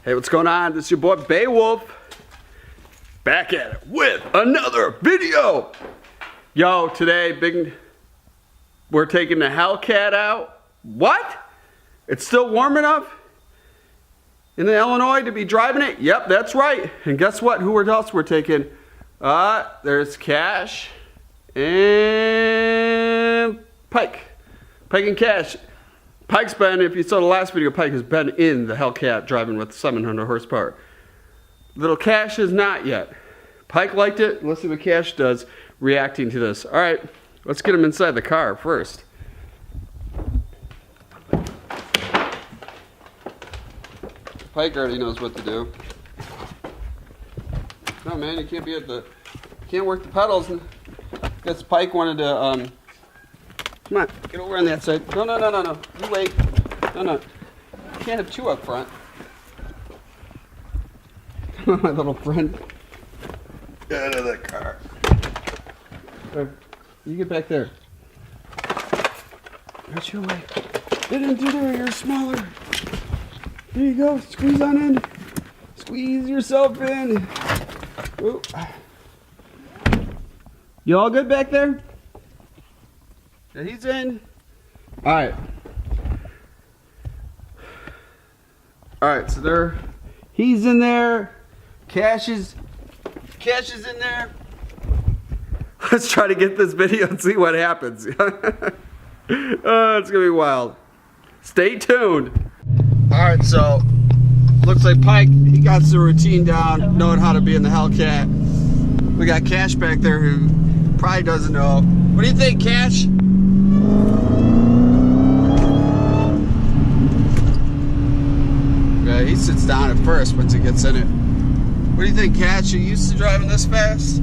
Hey, what's going on? This is your boy Beowulf, back at it with another video. Yo, today, we're taking the Hellcat out. What? It's still warm enough in Illinois to be driving it? Yep, that's right. And guess what? Who else we're taking? There's Cash and Pike. Pike and Cash. Pike's been, if you saw the last video, Pike has been in the Hellcat driving with 700 horsepower. Little Cash is not yet. Pike liked it. Let's see what Cash does reacting to this. All right, let's get him inside the car first. Pike already knows what to do. No, man, you can't be at the, you can't work the pedals. Guess Pike wanted to, come on, get over on that side. No. You wait. No. You can't have two up front. Come on, my little friend. Get out of the car. You get back there. Get your way. Get into there, you're smaller. There you go. Squeeze on in. Squeeze yourself in. Ooh. You all good back there? Yeah, he's in. Alright, so there, he's in there. Cash is in there. Let's try to get this video and see what happens. Oh, it's gonna be wild. Stay tuned. Alright, so looks like Pike, he got the routine down, knowing how to be in the Hellcat. We got Cash back there who probably doesn't know. What do you think, Cash? Yeah, he sits down at first once he gets in it. What do you think, Cash? You used to driving this fast?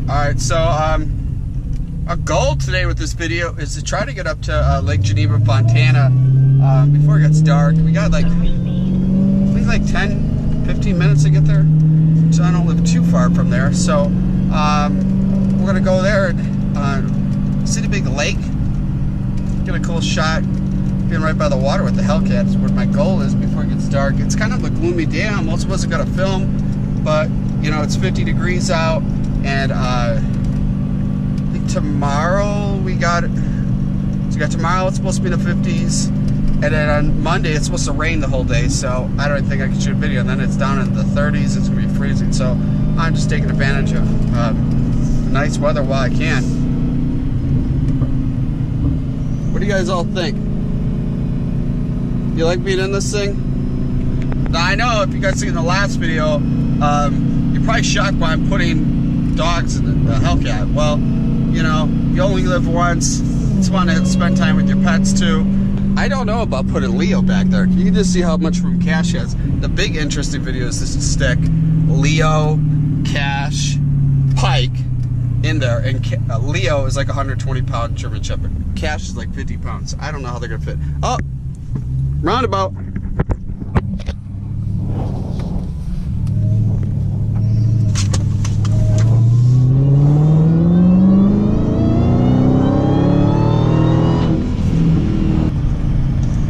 Alright, so our goal today with this video is to try to get up to Lake Geneva, Fontana before it gets dark. We got like, I think like 10-15 minutes to get there. So I don't live too far from there. So we're gonna go there and see the big lake, get a cool shot, being right by the water with the Hellcat is what my goal is before it gets dark. It's kind of a gloomy day. I almost wasn't gonna film, but you know, it's 50 degrees out, and I think tomorrow we got tomorrow it's supposed to be in the 50s, and then on Monday it's supposed to rain the whole day, so I don't think I can shoot a video, and then it's down in the 30s. It's gonna be freezing, so I'm just taking advantage of the nice weather while I can. What do you guys all think? You like being in this thing? Now I know if you guys seen the last video, you're probably shocked why I'm putting dogs in the Hellcat. Well, you know, you only live once. It's fun to spend time with your pets too. I don't know about putting Leo back there. You can just see how much room Cash has. The big interesting video is this to stick Leo, Cash, Pike in there, and Leo is like a 120-pound German Shepherd. Cash is like 50 pounds. I don't know how they're gonna fit. Oh, roundabout.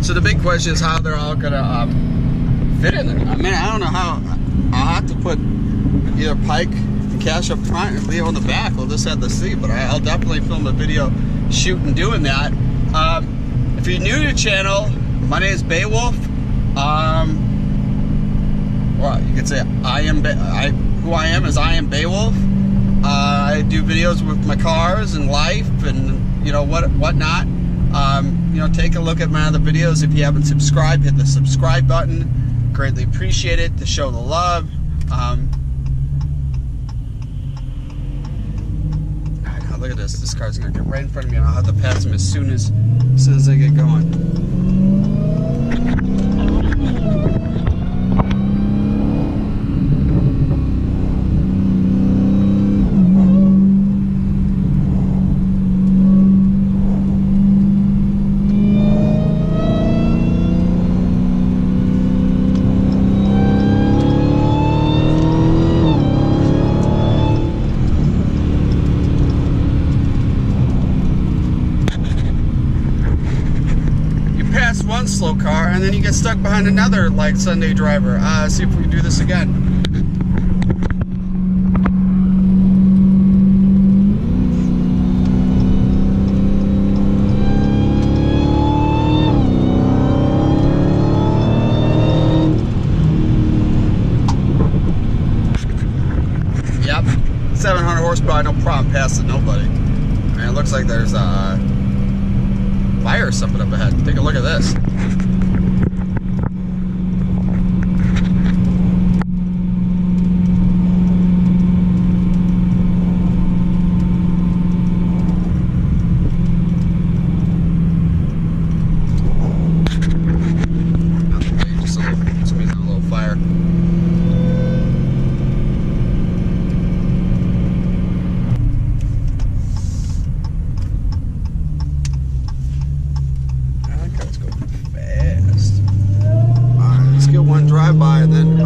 So the big question is how they're all gonna fit in there. I mean, I don't know how. I'll have to put either Pike and Cash up front and Leo in the back. We'll just have to see, but I'll definitely film a video shooting doing that. If you're new to the channel, my name is Beowulf. Well, you could say who I am is I Am Beowulf. I do videos with my cars and life and you know whatnot. You know, take a look at my other videos. If you haven't subscribed, hit the subscribe button. Greatly appreciate it to show the love. Now look at this. This car's gonna get right in front of me, and I'll have to pass him as soon as I get going. past one slow car, and then you get stuck behind another like Sunday driver. See if we can do this again. Yep, 700 horsepower, no problem passing nobody. Man, it looks like there's a fire or something up ahead. Take a look at this. Somebody's on a little fire. Drive-by and then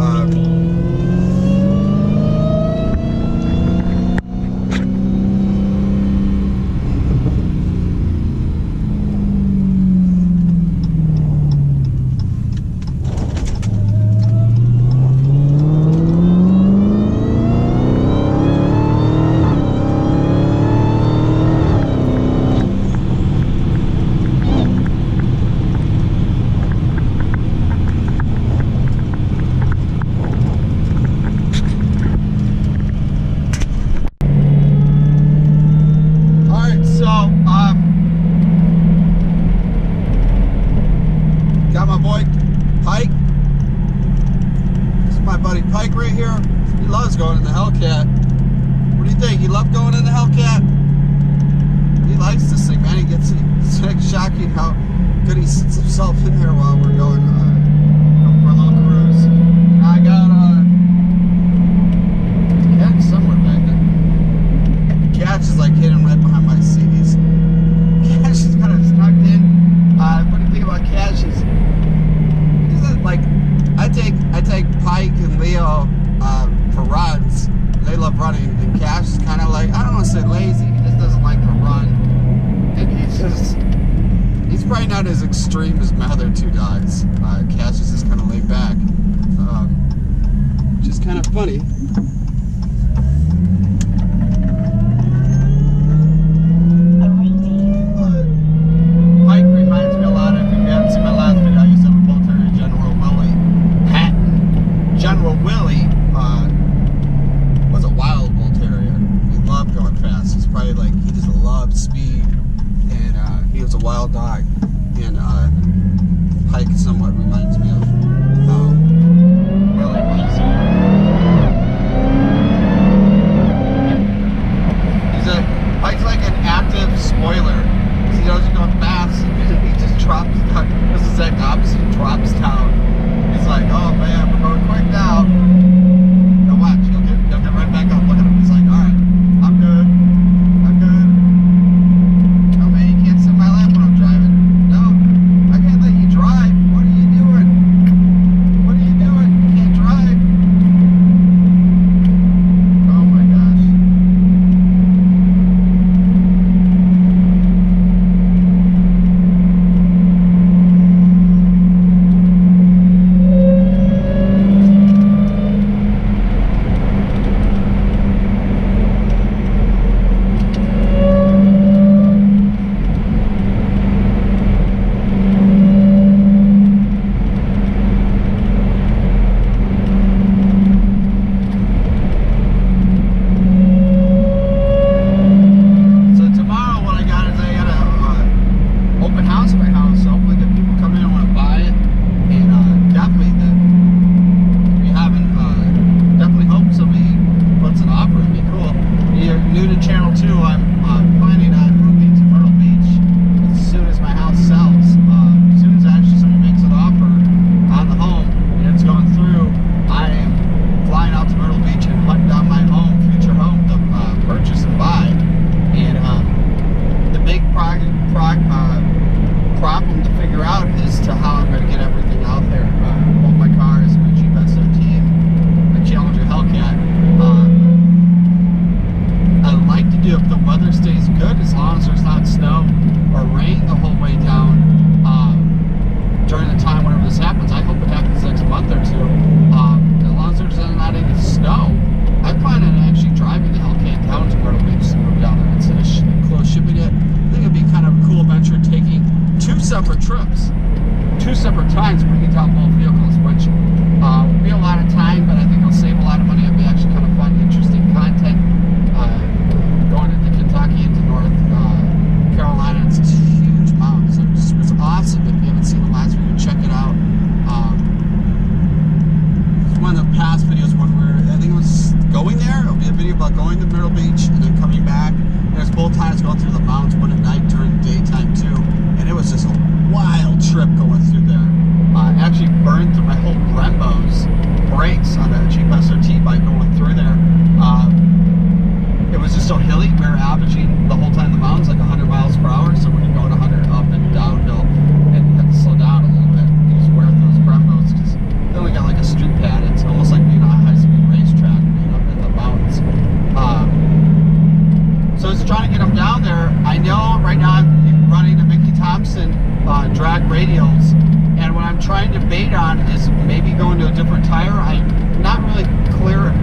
got my boy Pike. This is my buddy Pike right here. He loves going in the Hellcat. What do you think? You love going in the Hellcat? He likes this thing, man. It's like shocking how good he sits himself in there while we're going for a little cruise. I got the cat somewhere back there. The cat is like hidden right behind my seat. Cash is kind of tucked in. What do you think about Cash? He doesn't like. I take Pike and Leo for runs. They love running, and Cash is kind of like, I don't want to say lazy. He just doesn't like to run, and he's probably not as extreme as my other two dogs. Cash is just kind of laid back, which is kind of funny. Wild dog, and Pike somewhat reminds me of Willie was. Pike's like an active spoiler. He knows you're going fast, and he just drops down. This is the exact opposite. He drops down. He's like, oh man, we're going quick now. Now watch, he'll get right back up. Look at him. He's like, all right, I'm good. Problem to figure out as to how I'm going to get everything out there. Both my cars, my Jeep SRT, my Challenger Hellcat. I like to do if the weather stays good, as long as there's not snow or rain the whole way down. separate trips, 2 separate times bringing down both vehicles, which will be a lot of time, but I think it'll save a lot of money. It'll be actually kind of fun, interesting content. Going into Kentucky, into North Carolina, it's this huge mountains. It's awesome. If you haven't seen the last video, check it out. One of the past videos when I think it was going there. It'll be a video about going to Myrtle Beach and then coming back. There's both times going through the mountains, one at night during the daytime too, and it was just a wild trip going through there. I actually burned through my whole Brembo's brakes on a Jeep SRT bike going through there. It was just so hilly. We were averaging the whole time in the mountains like 100 miles per hour, so when you're going 100 up and downhill, and you have to slow down a little bit, you just wear those Brembos because they only got like a street pad. It's almost like being on a high-speed racetrack, you know, in the mountains. So I was trying to get them down there. I know right now I'm running a Mickey Thompson drag radials, and what I'm trying to bait on is maybe going to a different tire. I'm not really clear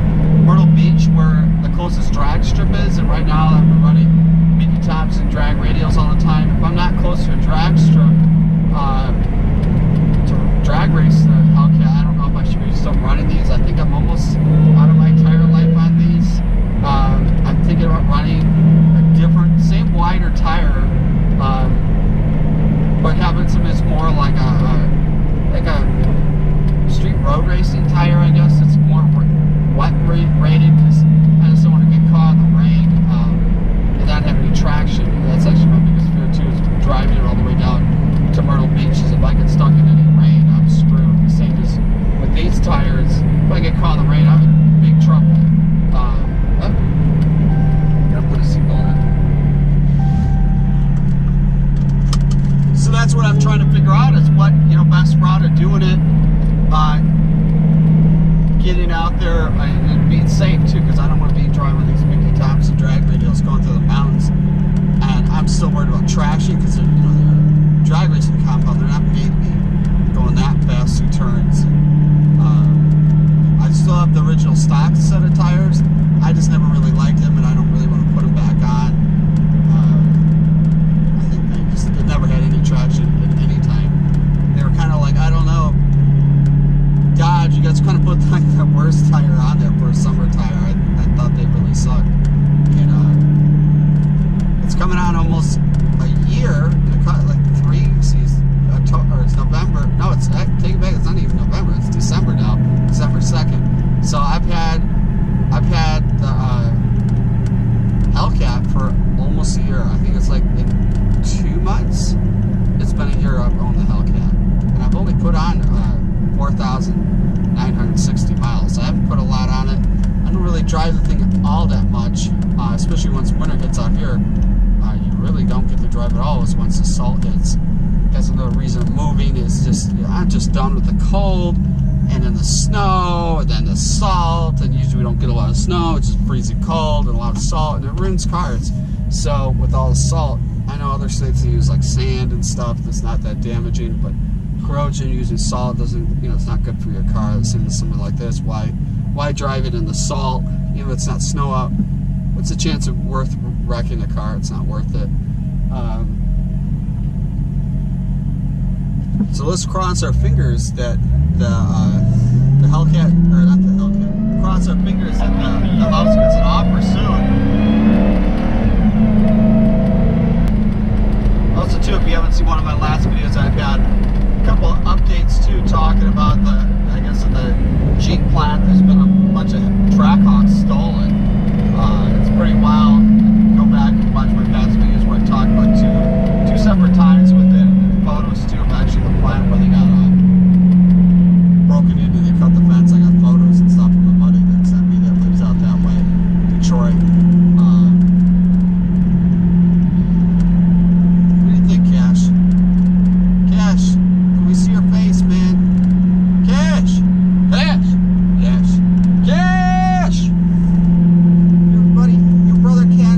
Myrtle Beach where the closest drag strip is, and right now I'm running Mickey Thompson drag radials all the time. If I'm not close to a drag strip to drag race the Hellcat, I don't know if I should be still running these. I think I'm almost out of my tire life on these. I'm thinking about running a different, same wider tire, but having some is more like a street road racing tire, I guess. It's more wet rated because I just don't want to get caught in the rain and not have any traction. That's actually my biggest fear too, is driving it all the way down to Myrtle Beach. Is if I get stuck in any rain, I'm screwed. The same as with these tires. If I get caught in the rain, I'm in big trouble. Gotta put a seatbelt on. So that's what I'm trying to figure out, is what, you know, best route of doing it. Getting out there and being safe too, because I don't want to be driving these Mickey Thompson drag radials going through the mountains. And I'm still worried about traction because they're, you know, they're a drag racing compound. They're not made to be going that fast through turns. I still have the original stock set of tires. I just never really liked them, and I don't really want to put them back on. I think they never had any traction at any time. They were kind of like, I don't know, Dodge, you guys kind of put like the worst tire on there for a summer tire. I thought they really sucked. And it's coming on almost a year, like 3 seasons, or it's November. No, it's, take it back, it's not even November, it's December now, December 2nd. So I've had the Hellcat for almost a year. I think it's like in 2 months. It's been a year I've owned the Hellcat, and I've only put on 4,960 miles. So I haven't put a lot on it. I don't really drive the thing all that much, especially once winter hits out here. You really don't get to drive at all once the salt hits. That's another reason I'm moving, is just, you know, I'm just done with the cold, and then the snow, and then the salt, and usually we don't get a lot of snow, it's just freezing cold and a lot of salt, and it ruins cars. So with all the salt, I know other states use like sand and stuff that's not that damaging, but corrosion using salt doesn't, you know, it's not good for your car. The same as something like this. Why drive it in the salt? You know, it's not snow out. What's the chance of worth wrecking the car? It's not worth it. So let's cross our fingers that the Hellcat, or not the Hellcat, cross our fingers that the house gets an offer soon. Also too, if you haven't seen one of my last videos, I've had a couple of updates too, talking about the, I guess in the Jeep plant, there's been a bunch of Trackhawks stolen. It's pretty wild. Go back and watch my past videos where I talk about two separate times with it, and photos too of actually the plant where they got broken into. They cut the fence. I got photos and stuff from my buddy that sent me that lives out that way, Detroit. What do you think, Cash? Cash, can we see your face, man? Cash! Cash! Cash! Cash! Your buddy, your brother Cash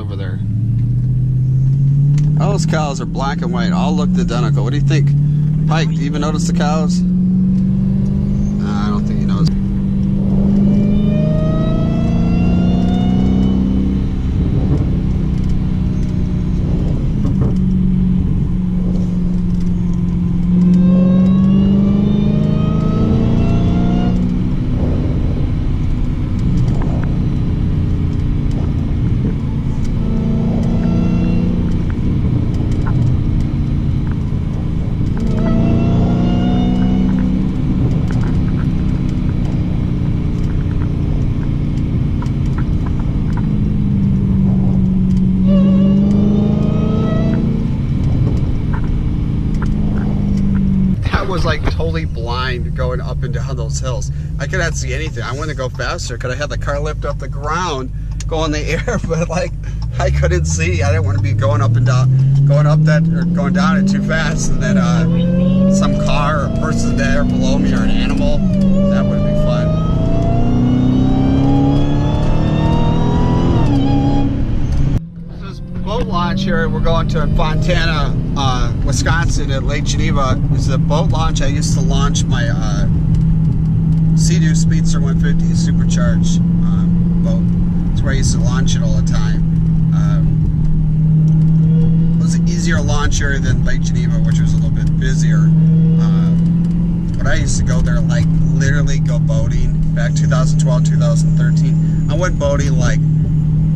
over there. All those cows are black and white, all looked identical. What do you think? Pike, do you even notice the cows? I don't think he knows. Was like totally blind going up and down those hills. I could not see anything. I wanted to go faster. Could I had the car lift off the ground, go in the air, but like I couldn't see. I didn't want to be going up and down, going up that or going down it too fast, and then some car or person there below me or an animal. That would be fun. Boat launch here. We're going to Fontana, Wisconsin at Lake Geneva. This is a boat launch. I used to launch my Sea Doo Speedster 150 supercharged boat. That's where I used to launch it all the time. It was an easier launcher than Lake Geneva, which was a little bit busier. But I used to go there, like literally go boating back 2012, 2013. I went boating like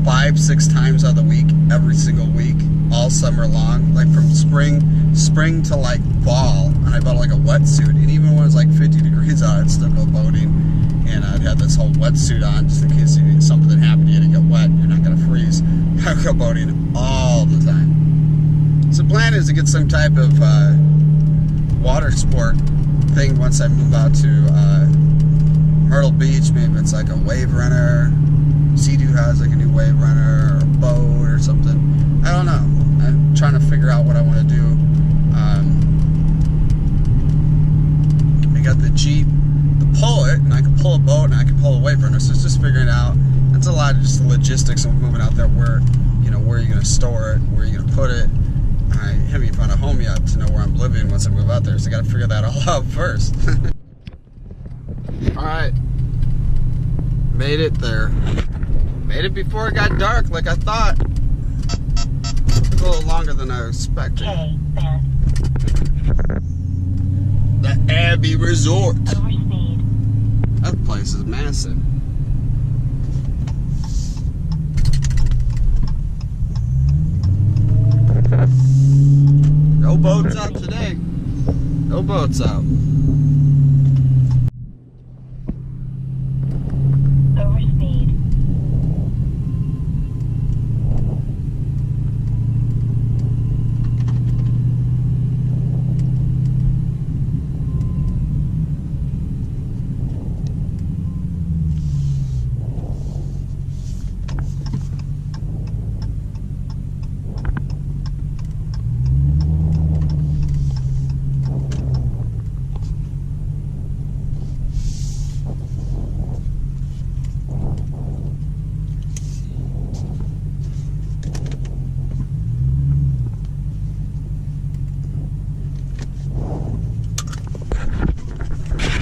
5-6 times out of the week, every single week, all summer long, like from spring to like fall. And I bought like a wetsuit, and even when it was like 50 degrees out, I'd still go boating, and I'd have this whole wetsuit on just in case something happened, you had to get wet, you're not gonna freeze. I would go boating all the time. So the plan is to get some type of water sport thing once I move out to Myrtle Beach. Maybe it's like a wave runner. Sea Doo has like a new wave runner or a boat or something. I don't know. I'm trying to figure out what I want to do. I got the Jeep to pull it, and I can pull a boat, and I can pull a wave runner. So it's just figuring out. It's a lot of just the logistics of moving out there. Where you're going to store it, where you're going to put it. I haven't even found a home yet to know where I'm living once I move out there. So I got to figure that all out first. All right, made it there. Made it before it got dark, like I thought. Took a little longer than I expected. The Abbey Resort. Overspeed. That place is massive. No boats out today. No boats out.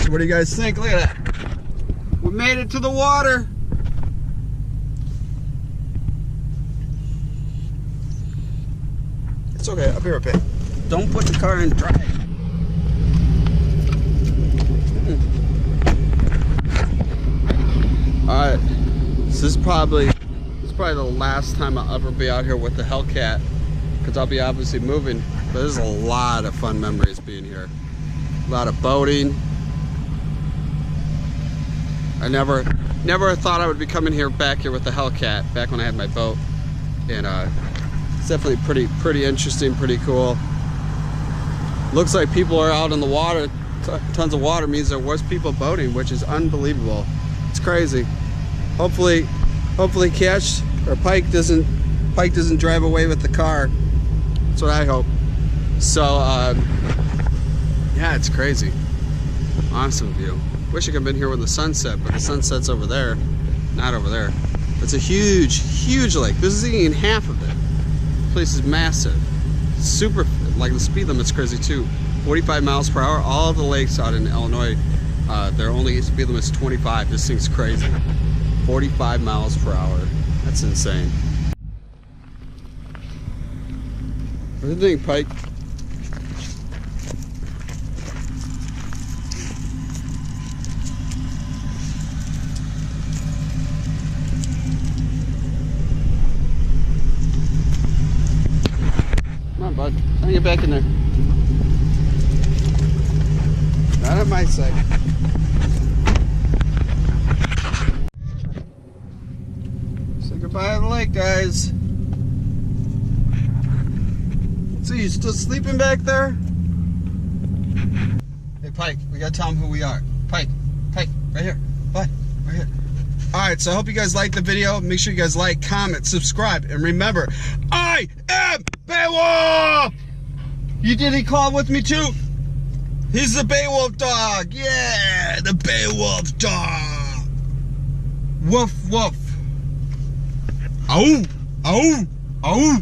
What do you guys think? Look at that. We made it to the water. It's okay, I'll be right back. Don't put the car in drive. Alright, this is probably the last time I'll ever be out here with the Hellcat, because I'll be obviously moving. But there's a lot of fun memories being here. A lot of boating. I never thought I would be coming back here with the Hellcat back when I had my boat, and it's definitely pretty interesting, pretty cool. Looks like people are out in the water. Tons of water means there was people boating, which is unbelievable. It's crazy. Hopefully Cash or Pike doesn't drive away with the car. That's what I hope. So yeah, it's crazy. Awesome view. Wish I could have been here when the sun set, but the sunset's over there, not over there. It's a huge, huge lake. This isn't even half of it. This place is massive. Super, like the speed limit's crazy too. 45 miles per hour. All the lakes out in Illinois, their only speed limit's 25. This thing's crazy. 45 miles per hour. That's insane. What do you think, Pike? Come on, bud. Try to get back in there. Not at my side. Say goodbye to the lake, guys. So you still sleeping back there? Hey, Pike, we gotta tell them who we are. Pike, right here. Bud, right here. Alright, so I hope you guys liked the video. Make sure you guys like, comment, subscribe, and remember, I am Beowulf! You did he call with me too? He's the Beowulf dog! Yeah, the Beowulf dog! Woof, woof. Ow! Ow! Ow!